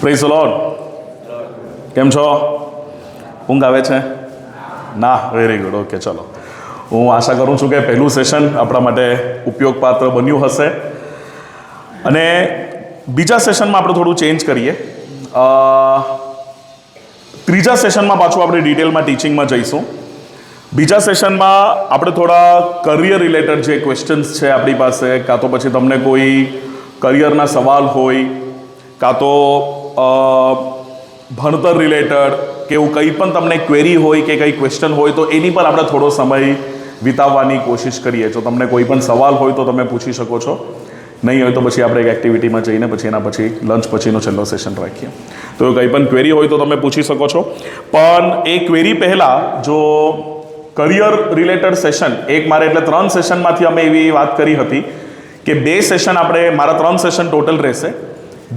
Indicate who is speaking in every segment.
Speaker 1: Praise the lord. કેમ છો? ઊંઘ આવે છે? ના, વેરી ગુડ. ઓકે, ચલો. હું આશા કરું છું કે પહેલું સેશન આપણા માટે ઉપયોગપાત્ર બન્યું હશે. અને બીજા સેશનમાં આપણે થોડું ચેન્જ કરીએ. ત્રીજા સેશનમાં પાછું આપણે ડિટેલમાં ટીચિંગમાં જઈશું. બીજા સેશનમાં આપણે થોડા કરિયર રિલેટેડ જે ક્વેશ્ચન્સ છે આપણી પાસે, કાં તો પછી તમને કોઈ કરિયરના સવાલ હોય, કાં તો ભણતર રિલેટેડ કે એવું કંઈ પણ તમને ક્વેરી હોય કે કંઈ ક્વેશ્ચન હોય, તો એની પર આપણે થોડો સમય વિતાવવાની કોશિશ કરીએ. જો તમને કોઈ પણ સવાલ હોય તો તમે પૂછી શકો છો. નહીં હોય તો પછી આપણે એક એક્ટિવિટીમાં જઈને પછી એના પછી લંચ પછીનો છેલ્લો સેશન રાખીએ. તો કંઈ પણ ક્વેરી હોય તો તમે પૂછી શકો છો. પણ એ ક્વેરી પહેલાં જો કરિયર રિલેટેડ સેશન મારે એટલે 3 સેશનમાંથી અમે એવી વાત કરી હતી કે 2 સેશન આપણે, મારા 3 સેશન ટોટલ રહેશે.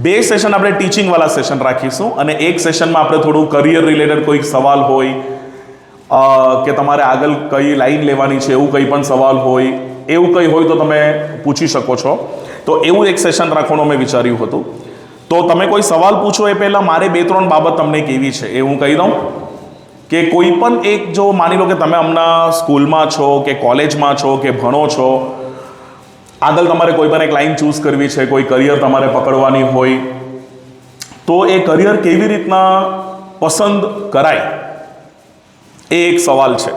Speaker 1: 2 સેશન આપણે ટીચિંગવાળા સેશન રાખીશું અને 1 સેશનમાં આપણે થોડું કરિયર રિલેટેડ કોઈક સવાલ હોય કે તમારે આગળ કઈ લાઈન લેવાની છે એવું કંઈ પણ સવાલ હોય, એવું કંઈ હોય તો તમે પૂછી શકો છો. તો એવું એક સેશન રાખવાનું મેં વિચાર્યું હતું. તો તમે કોઈ સવાલ પૂછો એ પહેલાં મારે 2-3 બાબત તમને કેવી છે એ હું કહી દઉં. કે કોઈ પણ એક, જો માની લો કે તમે હમણાં સ્કૂલમાં છો કે કોલેજમાં છો કે ભણો છો, આગળ તમારે કોઈ પણ એક લાઈન ચૂઝ કરવી છે, કોઈ કરિયર તમારે પકડવાની હોય, તો એ કરિયર કેવી રીતના પસંદ કરાય એ એક સવાલ છે.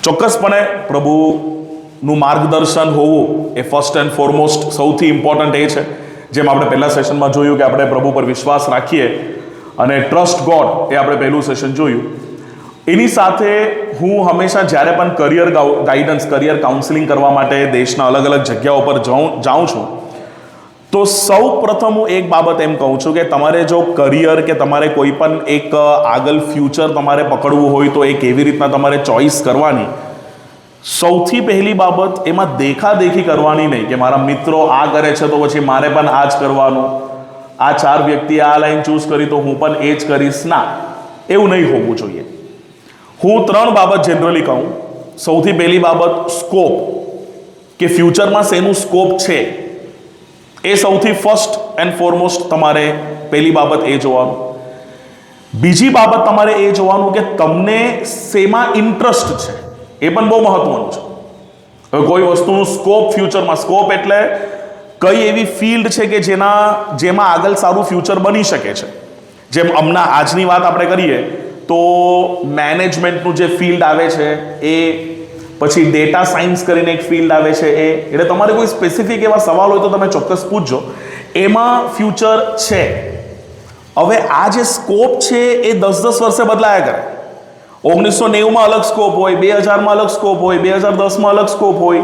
Speaker 1: ચોક્કસપણે પ્રભુનું માર્ગદર્શન હોવું એ ફર્સ્ટ એન્ડ ફોરમોસ્ટ સૌથી ઇમ્પોર્ટન્ટ એ છે. જેમ આપણે પહેલા સેશનમાં જોયું કે આપણે પ્રભુ પર વિશ્વાસ રાખીએ અને ટ્રસ્ટ ગોડ, એ આપણે પહેલું સેશન જોયું. એની સાથે હું હંમેશા જ્યારે પણ કરિયર ગાઈડન્સ, કરિયર કાઉન્સિલિંગ કરવા માટે દેશના અલગ અલગ જગ્યાઓ પર જાઉં છું, તો સૌ પ્રથમ હું એક બાબત એમ કહું છું કે તમારે જો કરિયર કે તમારે કોઈ પણ એક આગળ ફ્યુચર તમારે પકડવું હોય તો એ કેવી રીતના તમારે ચોઇસ કરવાની. સૌથી પહેલી બાબત, એમાં દેખાદેખી કરવાની નહીં કે મારા મિત્રો આ કરે છે તો પછી મારે પણ આ જ કરવાનું, આ 4 વ્યક્તિએ આ લાઈન ચૂઝ કરી તો હું પણ એ જ કરીશ. ના, એવું નહીં હોવું જોઈએ. હું 3 બાબત જનરલી કહું. સૌથી પહેલી બાબત, સ્કોપ, કે ફ્યુચરમાં શેનું સ્કોપ છે એ સૌથી ફર્સ્ટ એન્ડ ફોરમોસ્ટ તમારે પહેલી બાબત એ જોવાનું. બીજી બાબત તમારે એ જોવાનું કે તમને શેમાં ઇન્ટરેસ્ટ છે, એ પણ બહુ મહત્વનું છે. હવે કોઈ વસ્તુનું સ્કોપ ફ્યુચરમાં, સ્કોપ એટલે કઈ એવી ફિલ્ડ છે કે જેમાં આગળ સારું ફ્યુચર બની શકે છે. જેમ હમણાં આજની વાત આપણે કરીએ તો મેનેજમેન્ટનું જે ફિલ્ડ આવે છે એ, પછી ડેટા સાયન્સ કરીને એક ફિલ્ડ આવે છે એ, એટલે તમારે કોઈ સ્પેસિફિક એવા સવાલ હોય તો તમે ચોક્કસ પૂછજો. એમાં ફ્યુચર છે. હવે આ જે સ્કોપ છે એ 10-10 વર્ષે બદલાયા કરે. 1990માં અલગ સ્કોપ હોય, 2000માં અલગ સ્કોપ હોય, 2010માં અલગ સ્કોપ હોય.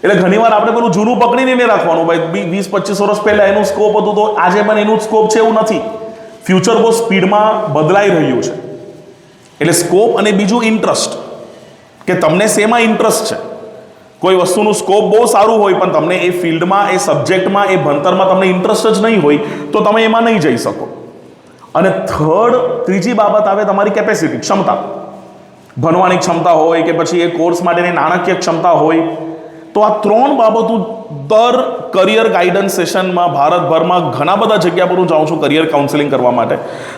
Speaker 1: એટલે ઘણીવાર આપણે પેલું જૂનું પકડીને નહીં રાખવાનું, ભાઈ 20-25 વર્ષ પહેલાં એનું સ્કોપ હતું તો આજે પણ એનું સ્કોપ છે, એવું નથી. ફ્યુચર બહુ સ્પીડમાં બદલાઈ રહ્યું છે. એટલે સ્કોપ અને બીજું ઇન્ટરેસ્ટ, કે તમને શેમાં ઇન્ટરેસ્ટ છે. કોઈ વસ્તુનું સ્કોપ બહુ સારું હોય પણ તમને એ ફિલ્ડમાં, એ સબ્જેક્ટમાં, એ ભણતરમાં તમને ઇન્ટરેસ્ટ જ નહીં હોય તો તમે એમાં નહીં જઈ શકો. અને ત્રીજી બાબત આવે તમારી કેપેસિટી, ક્ષમતા. ભણવાની ક્ષમતા હોય કે પછી એ કોર્સ માટેની નાણાકીય ક્ષમતા હોય. તો આ 3 બાબતો દર કરિયર ગાઈડન્સ સેશનમાં ભારતભરમાં ઘણા બધા જગ્યા પર હું જાઉં છું કરિયર કાઉન્સિલિંગ કરવા માટે.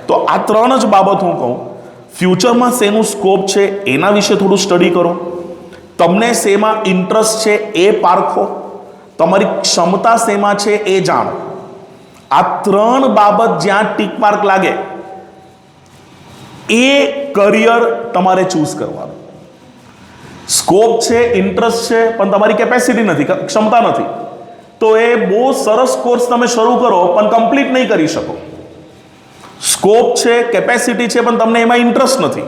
Speaker 1: તો આ 3 જ બાબત હું કહું. ફ્યુચરમાં શેનું સ્કોપ છે એના વિશે થોડું સ્ટડી કરો. તમને શેમાં ઇન્ટરેસ્ટ છે એ પારખો. તમારી ક્ષમતા શેમાં છે એ જાણો. આ 3 બાબત જ્યાં ટીક માર્ક લાગે એ કરિયર તમારે ચૂઝ કરવાનું. સ્કોપ છે, ઇન્ટરેસ્ટ છે, પણ તમારી કેપેસિટી નથી, ક્ષમતા નથી, તો એ બહુ સરસ કોર્સ તમે શરૂ કરો પણ કમ્પ્લીટ નહીં કરી શકો. સ્કોપ છે, કેપેસિટી છે, પણ તમને એમાં ઇન્ટરેસ્ટ નથી,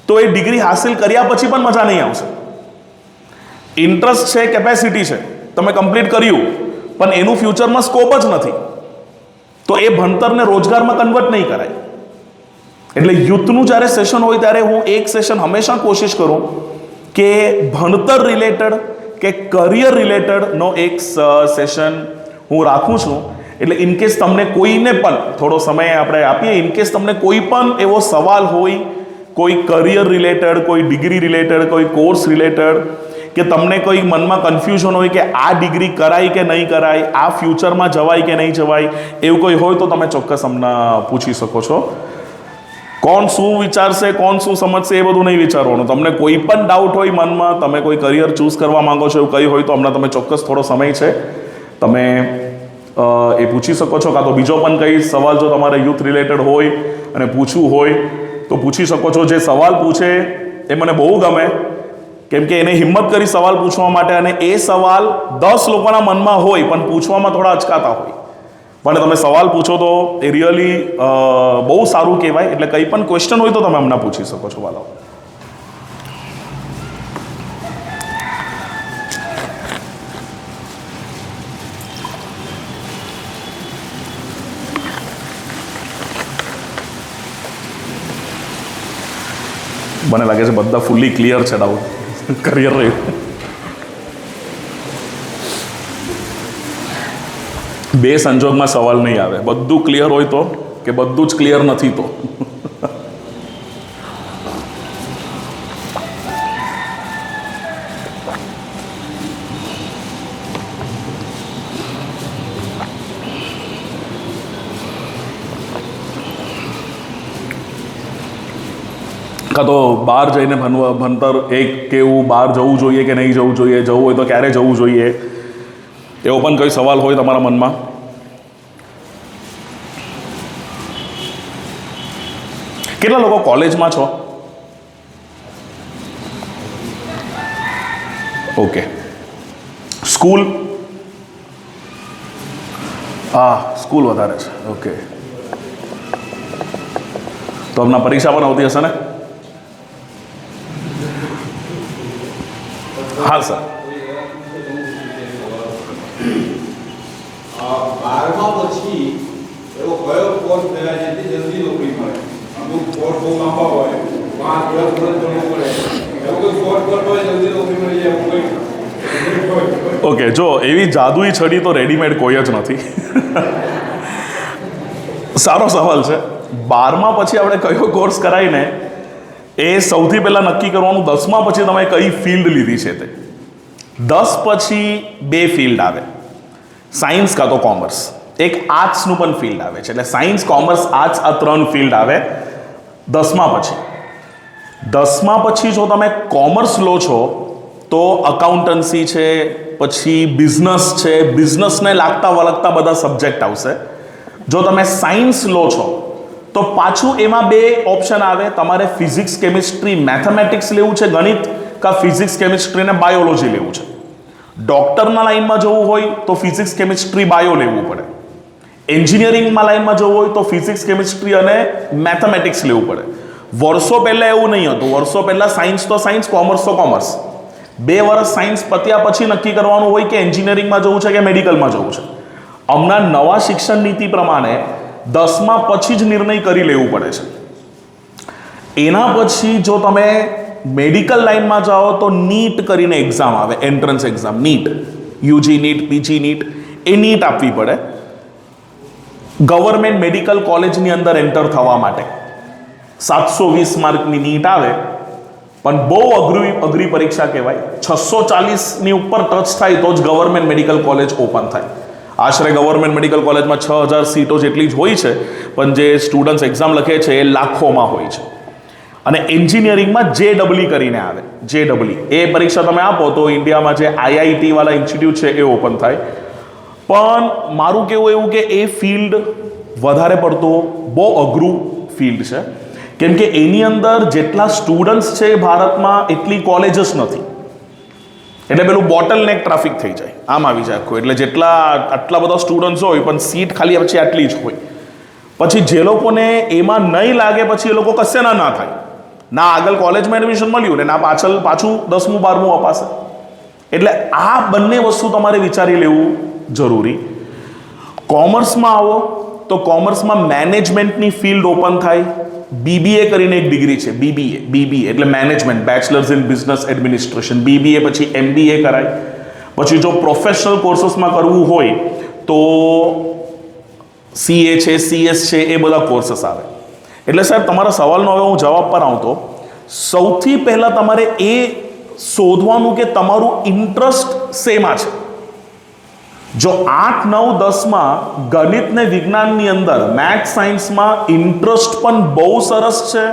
Speaker 1: તો એ ડિગ્રી હાસિલ કર્યા પછી પણ મજા નહીં આવશે. ઇન્ટરેસ્ટ છે, કેપેસિટી છે, તમે કમ્પ્લીટ કર્યું પણ એનું ફ્યુચરમાં સ્કોપ જ નથી, તો એ ભણતરને રોજગારમાં કન્વર્ટ નહીં કરાય. એટલે યુથનું જ્યારે સેશન હોય ત્યારે હું એક સેશન હંમેશા કોશિશ કરું કે ભણતર રિલેટેડ કે કરિયર રિલેટેડનો એક સેશન હું રાખું છું. એટલે ઇનકેસ તમને કોઈને પણ થોડો સમય આપણે આપીએ, ઇનકેસ તમને કોઈ પણ એવો સવાલ હોય, કોઈ કરિયર રિલેટેડ, કોઈ ડિગ્રી રિલેટેડ, કોઈ કોર્સ રિલેટેડ, કે તમને કોઈ મનમાં કન્ફ્યુઝન હોય કે આ ડિગ્રી કરાય કે નહીં કરાય, આ ફ્યુચરમાં જવાય કે નહીં જવાય, એવું કોઈ હોય તો તમે ચોક્કસ અમને પૂછી શકો છો. કોણ શું વિચારશે, કોણ શું સમજશે, એ બધું નહીં વિચારવાનું. તમને કોઈ પણ ડાઉટ હોય મનમાં, તમે કોઈ કરિયર ચૂઝ કરવા માંગો છો એવું કંઈ હોય તો હમણાં તમે ચોક્કસ થોડો સમય છે, તમે એ પૂછી શકો છો. કાં તો બીજો પણ કંઈ સવાલ જો તમારે યુથ રિલેટેડ હોય અને પૂછવું હોય તો પૂછી શકો છો. જે સવાલ પૂછે એ મને બહુ ગમે, કેમ કે એને હિંમત કરી સવાલ પૂછવા માટે, અને એ સવાલ 10 લોકોના મનમાં હોય પણ પૂછવામાં થોડા અચકાતા હોય, પણ તમે સવાલ પૂછો તો એ રિયલી બહુ સારું કહેવાય. એટલે કંઈ પણ ક્વેશ્ચન હોય તો તમે હમણાં પૂછી શકો છો વાલાઓ. મને લાગે છે બધા ફૂલ્લી ક્લિયર છે ડાઉટ કરિયર રહ્યું. બે સંજોગમાં સવાલ નહીં આવે, બધું ક્લિયર હોય તો કે બધું જ ક્લિયર નથી તો. કાં તો બહાર જઈને ભણતર એક કેવું, બહાર જવું જોઈએ કે નહીં જવું જોઈએ, જવું હોય તો ક્યારે જવું જોઈએ, એવો પણ કોઈ સવાલ હોય તમારા મનમાં? કેટલા લોકો કોલેજમાં છો? ઓકે. સ્કૂલ? હા, સ્કૂલ વધારે છે. ઓકે. તો હમણાં પરીક્ષા પણ આવતી હશે ને? હા સર.
Speaker 2: 12મા પછી એવો કયો કોર્સ થયા જેથી જલ્દી નોકરી મળે? અમુક કોર્સ બહુ લાંબા હોય, 5 વર્ષ ભણવું પડે, એવો કોઈ કોર્સ કરવો હોય જલ્દી નોકરી મળી જાય એવું કંઈ?
Speaker 1: ઓકે, જો એવી જાદુઈ છડી તો રેડીમેડ કોઈ જ નથી. સારો સવાલ છે. 12મા પછી આપણે કયો કોર્સ કરાય ને, એ સૌથી પહેલાં નક્કી કરવાનું 10મા પછી તમે કઈ ફિલ્ડ લીધી છે તે. 10 પછી 2 ફિલ્ડ આવે, સાયન્સ કાં તો કોમર્સ. એક આર્ટ્સનું પણ ફિલ્ડ આવે છે, એટલે સાયન્સ, કોમર્સ, આર્ટ્સ આ 3 ફિલ્ડ આવે 10મા પછી. 10મા પછી જો તમે કોમર્સ લો છો તો અકાઉન્ટન્સી છે, પછી બિઝનેસ છે, બિઝનેસને લાગતા વળગતા બધા સબ્જેક્ટ આવશે. જો તમે સાયન્સ લો છો તો પાછું એમાં 2 ઓપ્શન આવે, તમારે ફિઝિક્સ, કેમિસ્ટ્રી, મેથેમેટિક્સ લેવું છે, ગણિત, કાં ફિઝિક્સ, કેમિસ્ટ્રી અને બાયોલોજી લેવું છે. ડોક્ટરના લાઈનમાં જવું હોય તો ફિઝિક્સ, કેમિસ્ટ્રી, બાયો લેવું પડે. એન્જિનિયરિંગમાં લાઈનમાં જવું હોય તો ફિઝિક્સ, કેમિસ્ટ્રી અને મેથેમેટિક્સ લેવું પડે. વર્ષો પહેલાં એવું નહીં હતું. વર્ષો પહેલાં સાયન્સ તો સાયન્સ, કોમર્સ તો કોમર્સ. 2 વર્ષ સાયન્સ પત્યા પછી નક્કી કરવાનું હોય કે એન્જિનિયરિંગમાં જવું છે કે મેડિકલમાં જવું છે. હમણાં નવા શિક્ષણ નીતિ પ્રમાણે 10મા પછી જ નિર્ણય કરી લેવું પડે છે. એના પછી જો તમે મેડિકલ લાઈનમાં જાઓ તો નીટ કરીને એક્ઝામ આવે, entrance exam, NEET, UG NEET, PG NEET, એ નીટ આપવી પડે ગવર્મેન્ટ મેડિકલ કોલેજની અંદર એન્ટર થવા માટે. 720 માર્કની નીટ આવે, પણ બહુ અઘરી પરીક્ષા કહેવાય. 640ની ઉપર ટચ થાય તો જ ગવર્મેન્ટ મેડિકલ કોલેજ ઓપન થાય. આશરે ગવર્મેન્ટ મેડિકલ કોલેજમાં 6000 સીટો જેટલી જ હોય છે, પણ જે સ્ટુડન્ટ્સ એક્ઝામ લખે છે એ લાખોમાં હોય છે. અને એન્જિનિયરિંગમાં JEE કરીને આવે, JEE. એ પરીક્ષા તમે આપો તો ઇન્ડિયામાં જે IIT વાળા ઇન્સ્ટિટ્યૂટ છે એ ઓપન થાય. પણ મારું કહેવું એવું કે એ ફિલ્ડ વધારે પડતો બહુ અઘરું ફિલ્ડ છે, કેમ કે એની અંદર જેટલા સ્ટુડન્ટ્સ છે ભારતમાં એટલી કોલેજીસ નથી. એટલે પેલું બોટલ નેક ટ્રાફિક થઈ જાય, આમ આવી જાય આખું. એટલે આટલા બધા સ્ટુડન્ટ્સ હોય પણ સીટ ખાલી પછી આટલી જ હોય. પછી જે લોકોને એમાં નહીં લાગે પછી એ લોકો કશે ના થાય, ના આગળ કોલેજમાં એડમિશન મળ્યું ને ના પાછું 10મું 12મું અપાશે. એટલે આ બંને વસ્તુ તમારે વિચારી લેવું જરૂરી. કોમર્સમાં આવો તો કોમર્સમાં મેનેજમેન્ટની ફિલ્ડ ઓપન થાય. BBA કરીને એક ડિગ્રી છે, BBA એટલે management, bachelors in business administration. BBA પછી MBA કરાય. પછી જો પ્રોફેશનલ કોર્સીસમાં કરવું હોય તો CA છે, CS છે, એ બધા કોર્સીસ આવે. એટલે સાહેબ તમારા સવાલનો હવે હું જવાબ પર આવતો. સૌથી પહેલાં તમારે એ શોધવાનું કે તમારું ઇન્ટરેસ્ટ શેમાં છે. જો 8, 9, 10માં ગણિત ને વિજ્ઞાનની અંદર મેથ્સ સાયન્સમાં ઇન્ટરેસ્ટ પણ બહુ સરસ છે,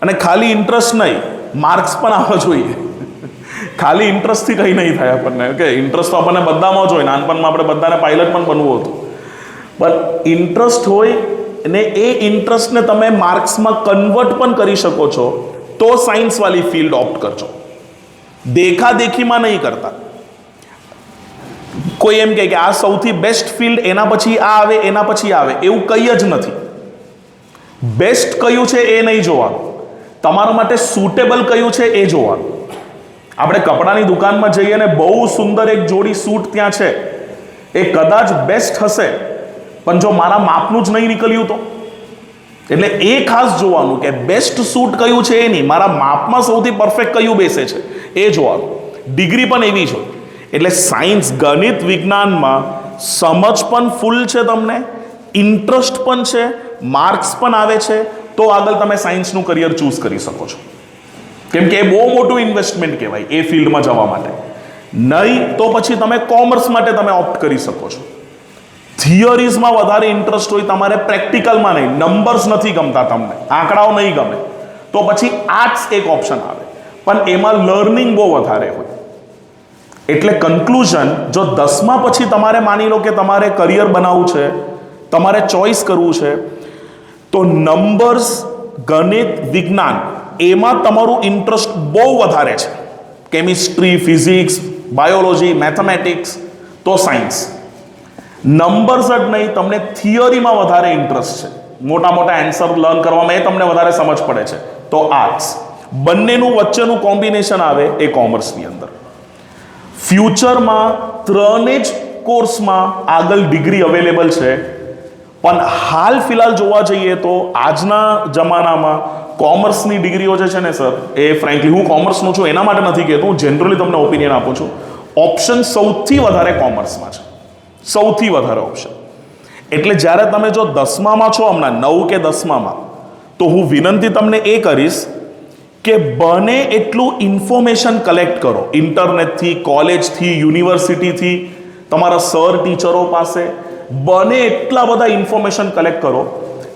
Speaker 1: અને ખાલી ઇન્ટરેસ્ટ નહીં, માર્ક્સ પણ આવવા જોઈએ. ખાલી ઇન્ટરેસ્ટથી કંઈ નહીં થાય આપણને. કે ઇન્ટરેસ્ટ તો આપણને બધામાં જ હોય, નાનપણમાં આપણે બધાને પાયલટ પણ બનવું હતું, પણ ઇન્ટરેસ્ટ હોય ને એ ઇન્ટરેસ્ટને તમે માર્ક્સમાં કન્વર્ટ પણ કરી શકો છો, તો સાયન્સવાળી ફિલ્ડ ઓપ્ટ કરજો. દેખાદેખીમાં નહીં કરતા. કોઈ એમ કહે કે આ સૌથી બેસ્ટ ફિલ્ડ, એના પછી આ આવે, એના પછી આવે, એવું કંઈ જ નથી. બેસ્ટ કયું છે એ નહીં જોવાનું, તમારા માટે સુટેબલ કયું છે એ જોવાનું. આપણે કપડાની દુકાનમાં જઈએ ને બહુ સુંદર એક જોડી સૂટ ત્યાં છે, એ કદાચ બેસ્ટ હશે, પણ જો મારા માપનું જ નહીં નીકળ્યું તો. એટલે એ ખાસ જોવાનું કે બેસ્ટ સૂટ કયું છે એ નહીં, મારા માપમાં સૌથી પરફેક્ટ કયું બેસે છે એ જોવાનું. ડિગ્રી પણ એવી જ હોય. એટલે સાયન્સ, ગણિત, વિજ્ઞાનમાં સમજ પણ ફૂલ છે, તમને ઇન્ટરેસ્ટ પણ છે, માર્ક્સ પણ આવે છે, તો આગળ તમે સાયન્સનું કરિયર ચૂઝ કરી શકો છો. કેમ કે એ બહુ મોટું ઇન્વેસ્ટમેન્ટ કહેવાય એ ફિલ્ડમાં જવા માટે. નહીં તો પછી તમે કોમર્સ માટે તમે ઓપ્ટ કરી શકો છો. થિયરીઝમાં વધારે ઇન્ટરેસ્ટ હોય તમારે, પ્રેક્ટિકલમાં નહીં, નંબર્સ નથી ગમતા તમને, આંકડાઓ નહીં ગમે, તો પછી આર્ટ્સ એક ઓપ્શન આવે, પણ એમાં લર્નિંગ બહુ વધારે હોય. એટલે કન્ક્લુઝન, જો 10મા પછી તમારે માની લો કે તમારે કરિયર બનાવવું છે, તમારે ચોઇસ કરવું છે, તો નંબર્સ, ગણિત, વિજ્ઞાન એમાં તમારું ઇન્ટરેસ્ટ બહુ વધારે છે, કેમિસ્ટ્રી, ફિઝિક્સ, બાયોલોજી, મેથેમેટિક્સ, તો સાયન્સ. નંબર્સ જ નહીં, તમને થિયરીમાં વધારે ઇન્ટરેસ્ટ છે, મોટા મોટા આન્સર લર્ન કરવામાં એ તમને વધારે સમજ પડે છે, તો આર્ટ્સ. બંનેનું વચ્ચેનું કોમ્બિનેશન આવે એ કોમર્સની અંદર. ફ્યુચરમાં ત્રણેય જ કોર્સમાં આગળ ડિગ્રી અવેલેબલ છે, પણ હાલ ફિલહાલ જોવા જઈએ તો આજના જમાનામાં કોમર્સની ડિગ્રીઓ જે છે ને સર, એ ફ્રેન્કલી હું કોમર્સનો છું એના માટે નથી કહેતો, હું જનરલી તમને ઓપિનિયન આપું છું. ઓપ્શન સૌથી વધારે કોમર્સમાં છે, સૌથી વધારે ઓપ્શન. એટલે જ્યારે તમે જો 10મામાં છો હમણાં, 9 કે 10મામાં, તો હું વિનંતી તમને એ કરીશ કે બને એટલું ઇન્ફોર્મેશન કલેક્ટ કરો, ઇન્ટરનેટથી, કોલેજથી, યુનિવર્સિટીથી, તમારા સર ટીચરો પાસે, બને એટલા બધા ઇન્ફોર્મેશન કલેક્ટ કરો.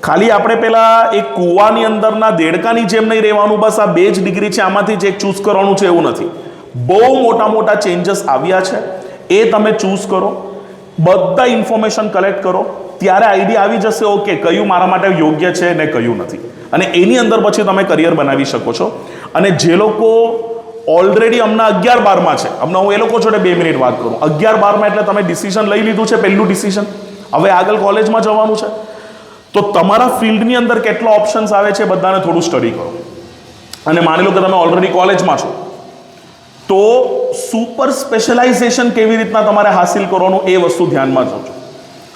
Speaker 1: ખાલી આપણે પેલા એક કૂવાની અંદરના દેડકાની જેમ નહીં રહેવાનું, બસ આ 2 જ ડિગ્રી છે આમાંથી જ એક ચૂઝ કરવાનું છે એવું નથી. બહુ મોટા મોટા ચેન્જીસ આવ્યા છે, એ તમે ચૂઝ કરો, બધા ઇન્ફોર્મેશન કલેક્ટ કરો, ત્યારે આઈડિયા આવી જશે ઓકે કયું મારા માટે યોગ્ય છે ને કયું નથી, અને એની અંદર પછી તમે કરિયર બનાવી શકો છો. અને જે લોકો ઓલરેડી હમણાં 11-12માં છે, હમણાં હું એ લોકો જોડે 2 મિનિટ વાત કરું. 11-12માં એટલે તમે ડિસિઝન લઈ લીધું છે, પહેલું ડિસિઝન, હવે આગળ કોલેજમાં જવાનું છે, તો તમારા ફિલ્ડની અંદર કેટલા ઓપ્શન્સ આવે છે બધાને થોડું સ્ટડી કરો. અને માની લો કે તમે ઓલરેડી કોલેજમાં છો, તો સુપર સ્પેશિયલાઇઝેશન કેવી રીતના તમારે હાસિલ કરવાનું એ વસ્તુ ધ્યાનમાં જોજો.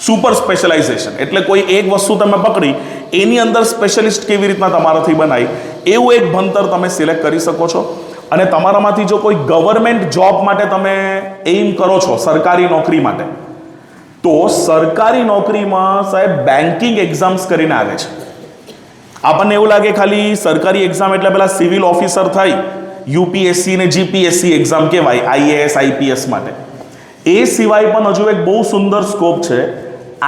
Speaker 1: સુપર સ્પેશિયલાઇઝેશન એટલે કોઈ એક વસ્તુ તમે પકડી, એની અંદર સ્પેશિયલિસ્ટ કેવી રીતના તમારાથી બનાય, એવું એક ભણતર તમે સિલેક્ટ કરી શકો છો. અને તમારામાંથી જો કોઈ ગવર્મેન્ટ જોબ માટે તમે એઇમ કરો છો, સરકારી નોકરી માટે, તો સરકારી નોકરીમાં સાહેબ બેન્કિંગ એક્ઝામ્સ કરીને આવે છે. આપણને એવું લાગે ખાલી સરકારી એક્ઝામ એટલે પેલા સિવિલ ઓફિસર થાય, યુપીએસસી ને જીપીએસસી એક્ઝામ કહેવાય આઈએએસ આઈપીએસ માટે. એ સિવાય પણ હજુ એક બહુ સુંદર સ્કોપ છે,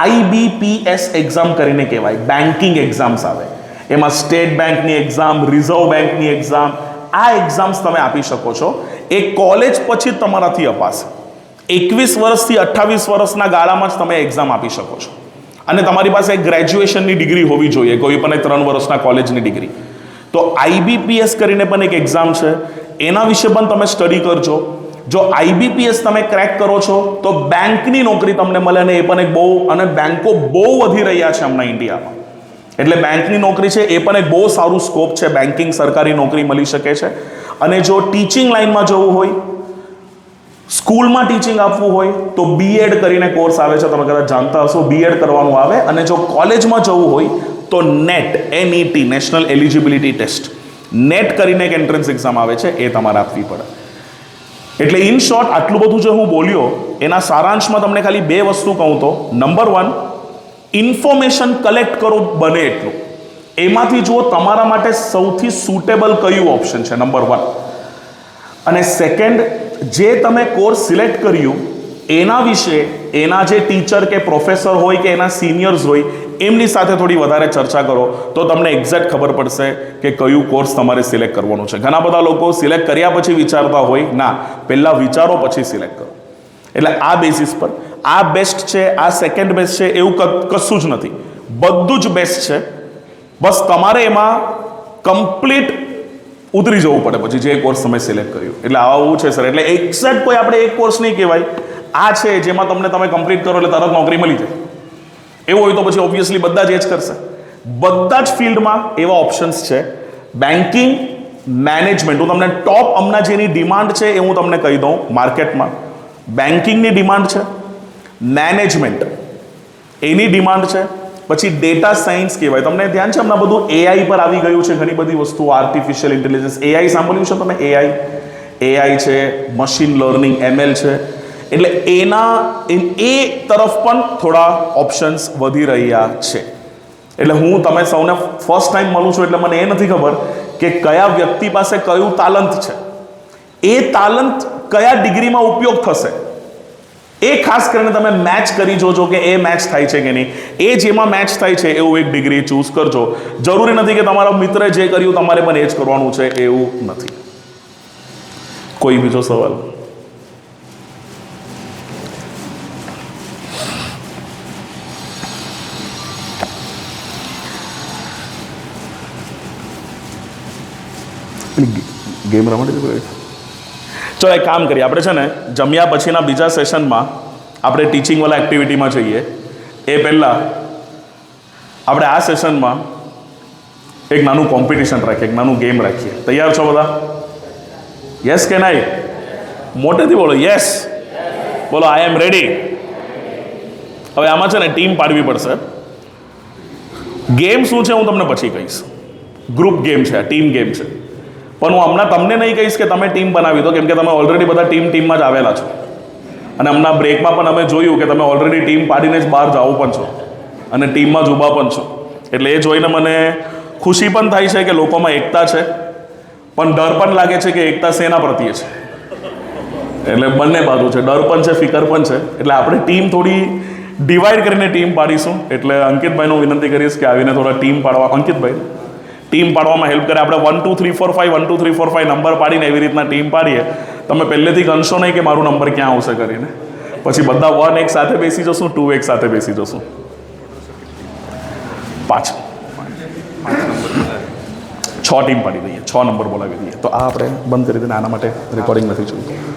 Speaker 1: આઈબીપીએસ એક્ઝામ કરીને કહેવાય, બેન્કિંગ એક્ઝામ્સ આવે. એમાં સ્ટેટ બેંકની એક્ઝામ, રિઝર્વ બેંકની એક્ઝામ, આ એક્ઝામ્સ તમે આપી શકો છો. એ કોલેજ પછી જ તમારાથી અપાશે. 21 વર્ષથી 28 વર્ષના ગાળામાં જ તમે એક્ઝામ આપી શકો છો. અને તમારી પાસે ગ્રેજ્યુએશનની ડિગ્રી હોવી જોઈએ, કોઈ પણ 3 વર્ષના કોલેજની ડિગ્રી. તો આઈબીપીએસ કરીને પણ એક એક્ઝામ છે, એના વિશે પણ તમે સ્ટડી કરજો. જો આઈબીપીએસ તમે ક્રેક કરો છો તો બેંકની નોકરી તમને મળે, ને એ પણ એક બહુ, અને બેંકો બહુ વધી રહ્યા છે હમણાં ઇન્ડિયામાં, એટલે બેંકની નોકરી છે એ પણ એક બહુ સારું સ્કોપ છે, બેન્કિંગ સરકારી નોકરી મળી શકે છે. અને જો ટીચિંગ લાઇનમાં જવું હોય, સ્કૂલમાં ટીચિંગ આપવું હોય, તો બીએડ કરીને કોર્સ આવે છે, તમે કદાચ જાણતા હશો, બીએડ કરવાનું આવે. અને જો કોલેજમાં જવું હોય તો net, NET, national eligibility test, net કરીને એક એન્ટ્રન્સ એક્ઝામ આવે છે, એ તમારે આપવી પડે. એટલે ઇન શોર્ટ આટલું બધું જે હું બોલ્યો એના સારાંશમાં તમને ખાલી 2 વસ્તુ કહું તો, નંબર 1, ઇન્ફોર્મેશન કલેક્ટ કરો બને એટલું, એમાંથી જુઓ તમારા માટે સૌથી સુટેબલ કયું ઓપ્શન છે, નંબર 1. અને સેકન્ડ, જે તમે કોર્સ સિલેક્ટ કર્યું એના વિશે એના જે ટીચર કે પ્રોફેસર હોય કે એના સિનિયર્સ હોય એમની સાથે થોડી વધારે ચર્ચા કરો તો તમને એક્ઝેક્ટ ખબર પડશે કે કયું કોર્સ તમારે સિલેક્ટ કરવાનું છે. ઘણા બધા લોકો સિલેક્ટ કર્યા પછી વિચારતા હોય, ના, પહેલાં વિચારો પછી સિલેક્ટ કરો. એટલે આ બેસિસ પર આ બેસ્ટ છે, આ સેકન્ડ બેસ્ટ છે એવું કશું જ નથી. બધું જ બેસ્ટ છે. બસ તમારે એમાં કમ્પ્લીટ ઉતરી જવું પડે પછી જે કોર્સ તમે સિલેક્ટ કર્યું. એટલે આવું છે સર. એટલે એક્ઝેક્ટ કોઈ આપણે એક કોર્સ નહીં કહેવાય. આ છે જેમાં તમે કમ્પ્લીટ કરો એટલે તરત નોકરી મળી જાય. એવું હોય તો પછી ઓબ્વિયસલી બધા જ એ જ કરશે. બધા જ ફિલ્ડમાં એવા ઓપ્શન્સ છે. બેન્કિંગ, મેનેજમેન્ટ, હું તમને ટોપ હમણાં જેની ડિમાન્ડ છે એ હું તમને કહી દઉં. માર્કેટમાં બેન્કિંગની ડિમાન્ડ છે, મેનેજમેન્ટ એની ડિમાન્ડ છે, પછી ડેટા સાયન્સ કહેવાય. તમને ધ્યાન છે હમણાં બધું એઆઈ પર આવી ગયું છે, ઘણી બધી વસ્તુઓ, આર્ટિફિશિયલ ઇન્ટેલિજન્સ. એઆઈ સાંભળ્યું છે તમે? એઆઈ છે, મશીન લર્નિંગ, એમએલ છે. એટલે એ તરફ પણ થોડા ઓપ્શન્સ વધી રહ્યા છે. એટલે હું તમે સૌને ફર્સ્ટ ટાઈમ મળું છું એટલે મને એ નથી ખબર કે કયા વ્યક્તિ પાસે કયું તાલન્ટ છે, એ તાલન્ટ કયા ડિગ્રીમાં ઉપયોગ થશે. એ ખાસ કરીને તમે મેચ કરી જોજો કે એ મેચ થાય છે કે નહીં. એ જેમાં મેચ થાય છે એવું એક ડિગ્રી ચૂઝ કરજો. જરૂરી નથી કે તમારા મિત્રે જે કર્યું તમારે પણ એ જ કરવાનું છે, એવું નથી. કોઈ બીજો સવાલ? ગેમ રમાડી. ચલો એક કામ કરીએ, આપણે છે ને જમ્યા પછીના બીજા સેશનમાં આપણે ટીચિંગવાળા એક્ટિવિટીમાં જઈએ. એ પહેલાં આપણે આ સેશનમાં એક નાનું કોમ્પિટિશન રાખીએ, એક નાનું ગેમ રાખીએ. તૈયાર છો બધા? યસ કે નહીં? મોટેથી બોલો. યસ બોલો. આઈ એમ રેડી. હવે આમાં છે ને ટીમ પાડવી પડશે. ગેમ શું છે હું તમને પછી કહીશ. ગ્રુપ ગેમ છે, ટીમ ગેમ છે. પણ હું હમણાં તમને નહીં કહીશ કે તમે ટીમ બનાવી દો, કેમ કે તમે ઓલરેડી બધા ટીમમાં જ આવેલા છો. અને હમણાં બ્રેકમાં પણ અમે જોયું કે તમે ઓલરેડી ટીમ પાડીને જ બહાર જાઓ પણ છો અને ટીમમાં જ ઊભા પણ છો. એટલે એ જોઈને મને ખુશી પણ થાય છે કે લોકોમાં એકતા છે, પણ ડર પણ લાગે છે કે એકતા શેના પ્રત્યે છે. એટલે બંને બાજુ છે, ડર પણ છે, ફિકર પણ છે. એટલે આપણે ટીમ થોડી ડિવાઈડ કરીને ટીમ પાડીશું. એટલે અંકિતભાઈને હું વિનંતી કરીશ કે આવીને થોડા ટીમ પાડવા. અંકિતભાઈ ટીમ પાડવામાં હેલ્પ કરે. આપણે 1 2 3 4 5 1 2 3 4 5 નંબર પાડીને એવી રીતના ટીમ પાડીએ. તમે પહેલેથી ગણશો નહીં કે મારું નંબર ક્યાં આવશે કરીને. પછી બધા 1 એક સાથે બેસી જશું, 2 એક સાથે બેસી જશું. 5 6 ટીમ પાડી દઈએ, 6 નંબર બોલાવી દઈએ. તો આ આપણે બંધ કરી દઈએ. આના માટે રેકોર્ડિંગ નથી જોઈતું.